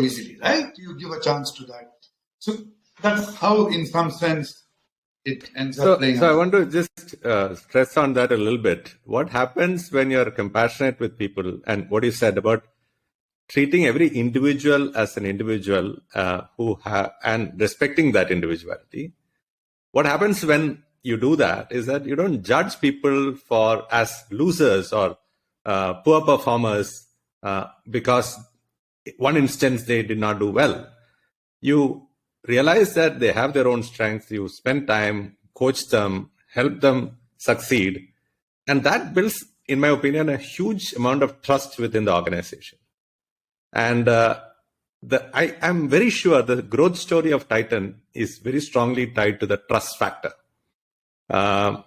so easily, right? You give a chance to that. So that's how, in some sense, it ends up playing So out. I want to just stress on that a little bit. What happens when you're compassionate with people, and what you said about treating every individual as an individual and respecting that individuality? What happens when you do that is that you don't judge people as losers or poor performers because one instance they did not do well. You realize that they have their own strengths. You spend time, coach them, help them succeed. And that builds, in my opinion, a huge amount of trust within the organization. And I'm very sure the growth story of Titan is very strongly tied to the trust factor. A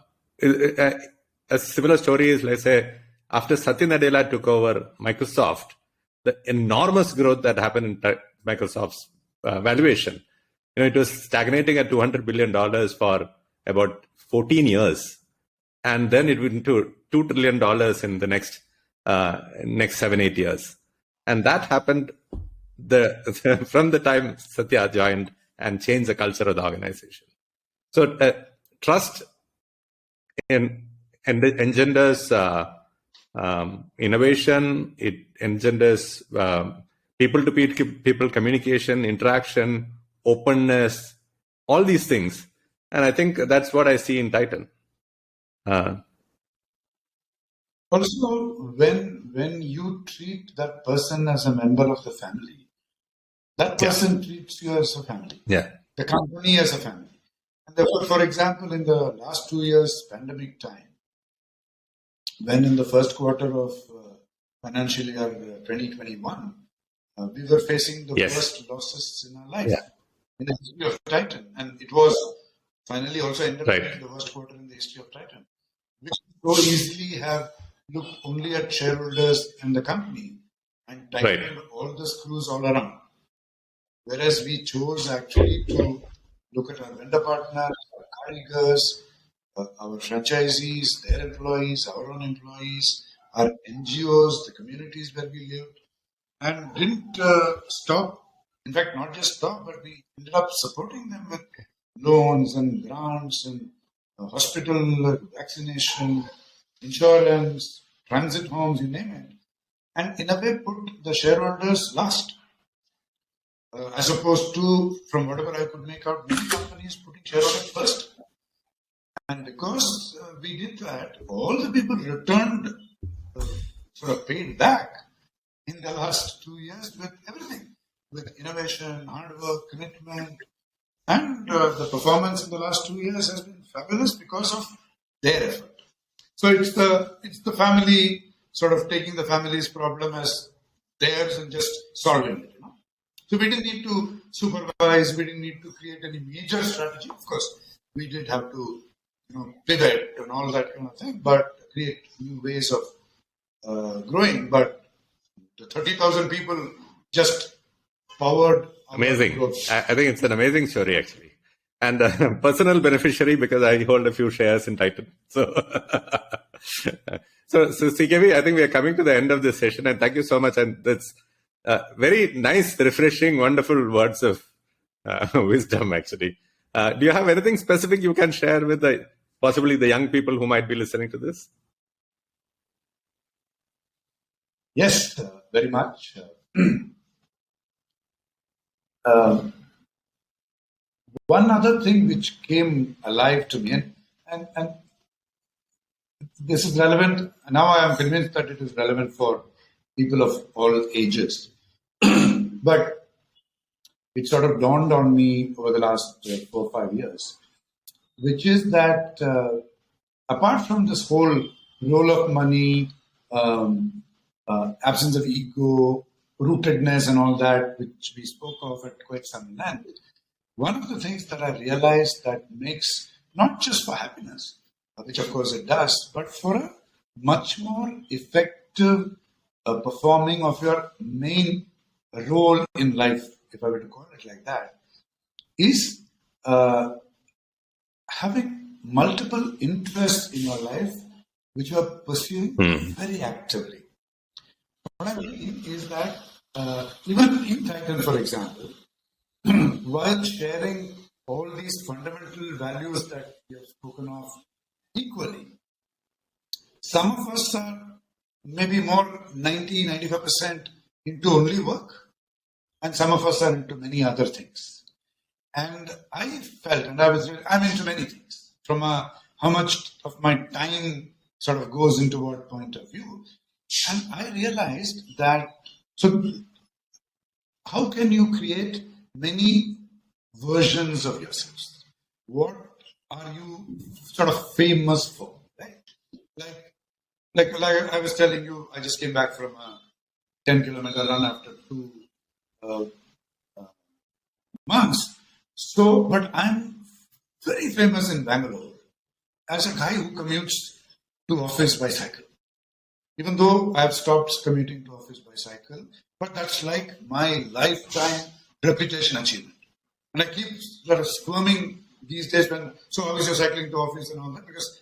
similar story is, let's say, after Satya Nadella took over Microsoft, the enormous growth that happened in Microsoft's valuation, it was stagnating at $200 billion for about 14 years. And then it went to $2 trillion in the next 7-8 years. And that happened from the time Satya joined and changed the culture of the organization. So trust engenders innovation. It engenders people-to-people communication, interaction, openness, all these things. And I think that's what I see in Titan. Also, when you treat that person as a member of the family, that person treats you as a family. Yeah. The company as a family. And therefore, for example, in the last 2 years pandemic time, when in the first quarter of financial year 2021, we were facing the worst losses in our life in the history of Titan. And it was finally also ended up being the worst quarter in the history of Titan. We could so easily have looked only at shareholders and the company and tightened all the screws all around. Whereas we chose actually to look at our vendor partners, our carriers, our franchisees, their employees, our own employees, our NGOs, the communities where we lived, and didn't stop. In fact, not just stop, but we ended up supporting them with loans and grants and hospital vaccination, insurance, transit homes, you name it. And in a way put the shareholders last. As opposed to, from whatever I could make out, many companies putting shareholders first. And because we did that, all the people returned, sort of paid back in the last 2 years with everything, with innovation, hard work, commitment, and the performance in the last 2 years has been fabulous because of their effort. So it's the family sort of taking the family's problem as theirs and just solving it. So we didn't need to supervise, we didn't need to create any major strategy. Of course, we did have to, pivot and all that kind of thing, but create new ways of growing. But the 30,000 people just powered. Amazing. I think it's an amazing story, actually. And a personal beneficiary because I hold a few shares in Titan. So CKV, I think we are coming to the end of this session, and thank you so much. And that's very nice, refreshing, wonderful words of wisdom, actually. Do you have anything specific you can share with possibly the young people who might be listening to this? Yes, very much. One other thing which came alive to me, and this is relevant, now I am convinced that it is relevant for people of all ages. But it sort of dawned on me over the last 4 or 5 years, which is that apart from this whole role of money, absence of ego, rootedness and all that, which we spoke of at quite some length, one of the things that I realized that makes, not just for happiness, which of course it does, but for a much more effective performing of your main role in life, if I were to call it like that, is having multiple interests in your life which you are pursuing very actively. What I mean is that even in Titan, for example, while sharing all these fundamental values that we have spoken of equally, some of us are maybe more 95% into only work, and some of us are into many other things. And I felt, and I'm into many things, from how much of my time sort of goes into what point of view. And I realized that, so how can you create many versions of yourselves? What are you sort of famous for, right? Like I was telling you, I just came back from a 10-kilometer run after 2 months. So, but I'm very famous in Bangalore as a guy who commutes to office by cycle. Even though I've stopped commuting to office by cycle, but that's like my lifetime reputation achievement. And I keep sort of squirming these days when, so obviously cycling to office and all that, because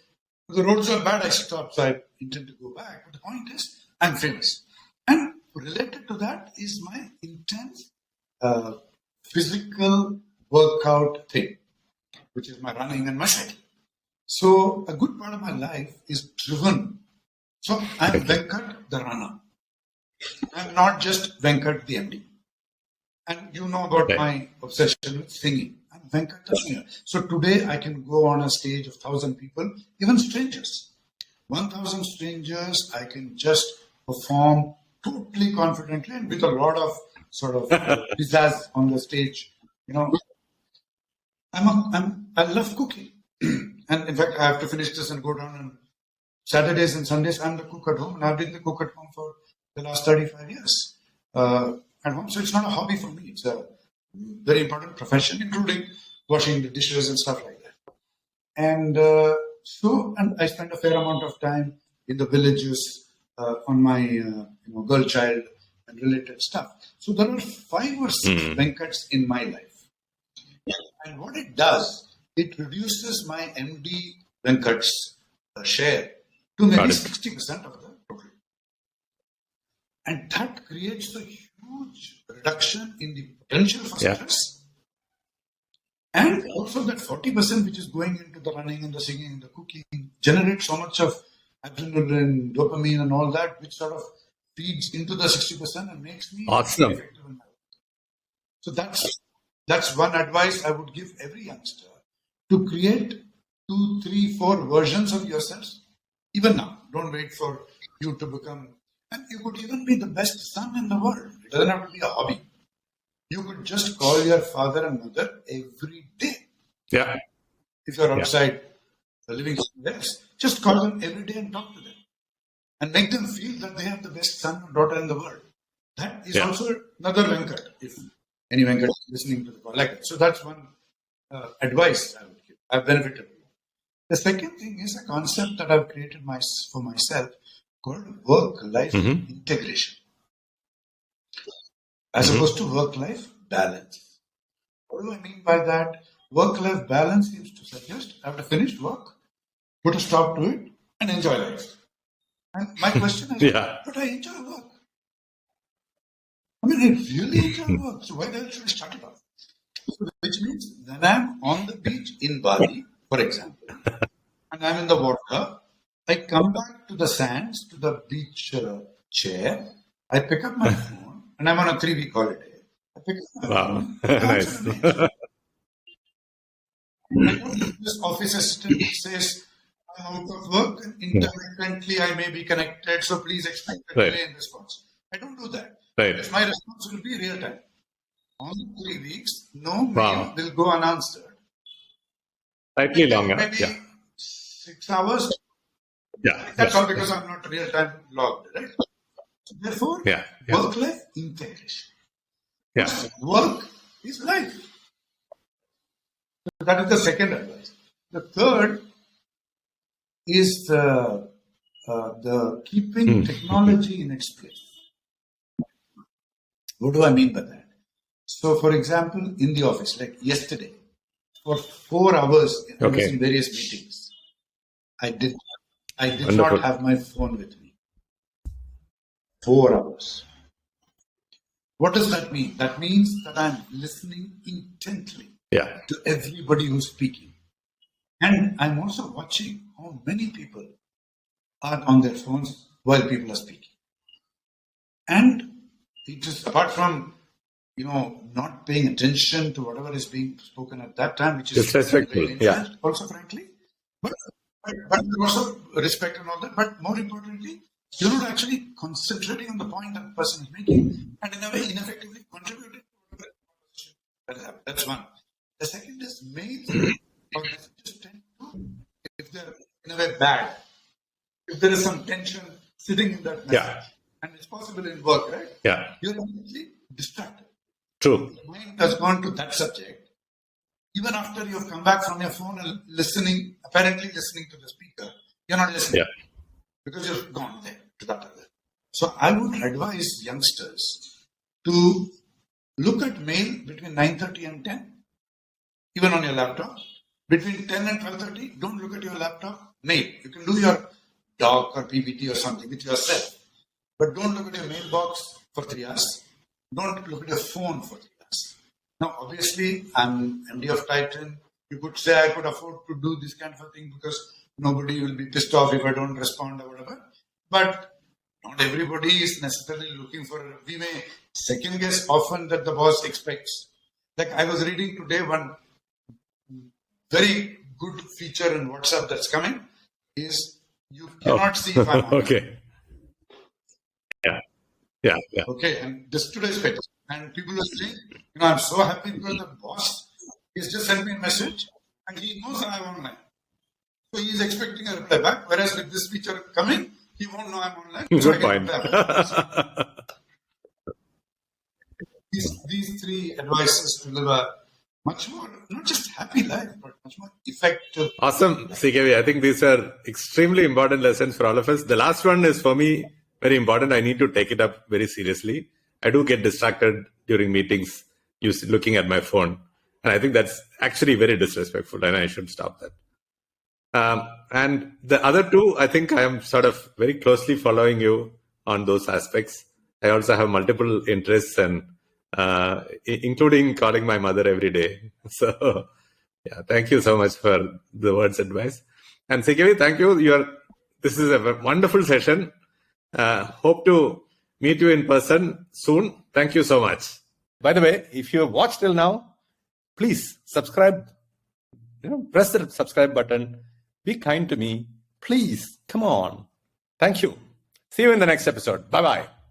the roads are bad, I stopped, so I intend to go back. But the point is, I'm famous. And related to that is my intense physical workout thing, which is my running and my cycling. So a good part of my life is driven. So I'm Venkat the runner. I'm not just Venkat the MD. And you know about my obsession with singing. I'm Venkat the singer. So today I can go on a stage of 1,000 people, even strangers. 1,000 strangers, I can just perform totally confidently and with a lot of sort of pizzazz on the stage. You know, I love cooking. And in fact, I have to finish this and go down on Saturdays and Sundays. I'm the cook at home, and I've been the cook at home for the last 35 years at home. So it's not a hobby for me. It's a very important profession, including washing the dishes and stuff like that. And and I spend a fair amount of time in the villages on my girl child and related stuff. So there are 5 or 6 Venkats in my life. And what it does, it reduces my MD Venkat's share to maybe 60% of the total. And that creates a huge reduction in the potential for stress. And also that 40% which is going into the running and the singing and the cooking generates so much of adrenaline, dopamine and all that, which sort of feeds into the 60% and makes me awesome. effective in my life. So that's one advice I would give every youngster, to create 2, 3, 4 versions of yourselves. Even now, don't wait for you to become, and you could even be the best son in the world. It doesn't have to be a hobby. You could just call your father and mother every day. Yeah. If you're outside living somewhere else, just call them every day and talk to them. And make them feel that they have the best son or daughter in the world. That is also another Venkat, if any Venkat is listening to the call like that. So that's one advice I would give. I've benefited. The second thing is a concept that I've created for myself called work-life integration, as opposed to work-life balance. What do I mean by that? Work-life balance seems to suggest after finished work, put a stop to it and enjoy life. And my question is, but I enjoy work. I mean, I really enjoy work. So why the hell should I start it off? So, which means when I'm on the beach in Bali, for example, and I'm in the water, I come back to the sands, to the beach chair, I pick up my phone, and I'm on a 3-week holiday. I pick up my phone. Nice. This office assistant says, I'm out of work, and intermittently I may be connected, so please expect a delay in response. I don't do that. Because my response will be real time. On 3 weeks, no mail will go unanswered. Slightly longer. Maybe 6 hours. That's all because I'm not real time logged, right? So therefore, work-life integration. Work is life. So that is the second advice. The third is the keeping technology in its place. What do I mean by that? So, for example, in the office, like yesterday, for 4 hours, I was in various meetings. I did not have my phone with me. 4 hours. What does that mean? That means that I'm listening intently Yeah. to everybody who's speaking. And I'm also watching how many people are on their phones while people are speaking. And it is apart from, not paying attention to whatever is being spoken at that time, which is Disrespectful. Yeah. also, frankly. But also respect and all that. But more importantly, you're not actually concentrating on the point that the person is making, and in a way, ineffectively contributing to the conversation. That's one. The second is mails or messages tend to, if they're in a way bad, if there is some tension sitting in that message, and it's possible in work, right? Yeah. You're immediately distracted. True. Your mind has gone to that subject. Even after you've come back from your phone and apparently listening to the speaker, you're not listening because you've gone there to that other. So I would advise youngsters to look at mail between 9:30 and 10, even on your laptop. Between 10 and 12:30, don't look at your laptop. Mail. You can do your doc or PPT or something with yourself, but don't look at your mailbox for 3 hours. Don't look at your phone for 3 hours. Now, obviously, I'm MD of Titan. You could say I could afford to do this kind of a thing because nobody will be pissed off if I don't respond or whatever. But not everybody is necessarily looking for it. We may second guess often that the boss expects. Like I was reading today, one very good feature in WhatsApp that's coming is you cannot see if I'm online. Okay. Yeah. Okay, and this today's page. And people are saying, I'm so happy because the boss has just sent me a message and he knows that I'm online. So he's expecting a reply back. Whereas with this feature coming, he won't know I'm online. Good point. These three advices to live a much more, not just happy life, but much more effective. Awesome, CKV. I think these are extremely important lessons for all of us. The last one is for me very important. I need to take it up very seriously. I do get distracted during meetings looking at my phone. And I think that's actually very disrespectful and I should stop that. And the other two, I think I am sort of very closely following you on those aspects. I also have multiple interests and including calling my mother every day. So yeah, thank you so much for the words advice. And CKV, thank you. This is a wonderful session. Hope to meet you in person soon. Thank you so much. By the way, if you have watched till now, please subscribe. Press the subscribe button. Be kind to me. Please, come on. Thank you. See you in the next episode. Bye-bye.